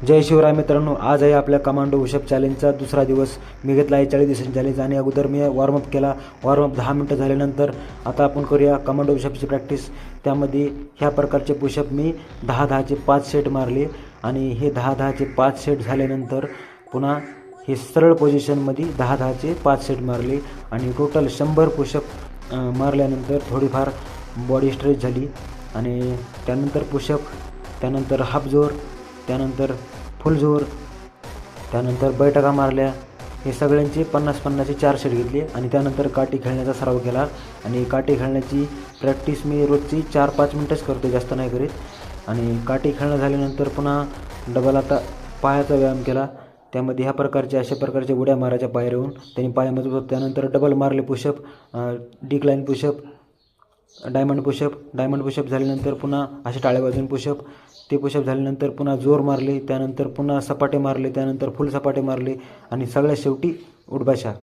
जय शिवराय मित्रांनो, आज आहे आपल्या कमांडो पुशअप चॅलेंजचा दुसरा दिवस. मी घेतला आहे 40 दिवसांचा चॅलेंज आणि अगोदर मी वॉर्मअप केला. वॉर्मअप 10 मिनटं झाल्यानंतर आता आपण करूया कमांडो पुशअपची प्रॅक्टिस. त्यामध्ये ह्या प्रकारचे पुशअप मी 10-10चे 5 सेट मारले आणि हे 10-10चे 5 सेट झाल्यानंतर पुन्हा हे सरळ पोझिशनमध्ये 10-10चे 5 सेट मारले आणि टोटल 100 पुशअप मारल्यानंतर थोडीफार बॉडी स्ट्रेच झाली. आणि त्यानंतर पुशअप, त्यानंतर हाफ जोर, त्यानंतर फुल जोर, त्यानंतर बैठका मारल्या. हे सगळ्यांचे 50-50चे 4 सेट घेतले आणि त्यानंतर काठी खेळण्याचा सराव केला. आणि काठी खेळण्याची प्रॅक्टिस मी रोजची 4-5 मिनटंच करतो, जास्त नाही करीत. आणि काठी खेळणं झाल्यानंतर पुन्हा डबल आता पायाचा व्यायाम केला. त्यामध्ये अशा प्रकारचे उड्या मारायच्या पायावरून, त्यांनी पाय मजबूत होत. त्यानंतर डबल मारले pushup, decline pushup, diamond pushup झाल्यानंतर पुन्हा असे टाळ्या बाजून पुशअप. ते पुशअप झाल्यानंतर पुन्हा जोर मारले, त्यानंतर पुन्हा सपाटे मारले, त्यानंतर फुल सपाटे मारले आणि सगळ्यात शेवटी उठबशा.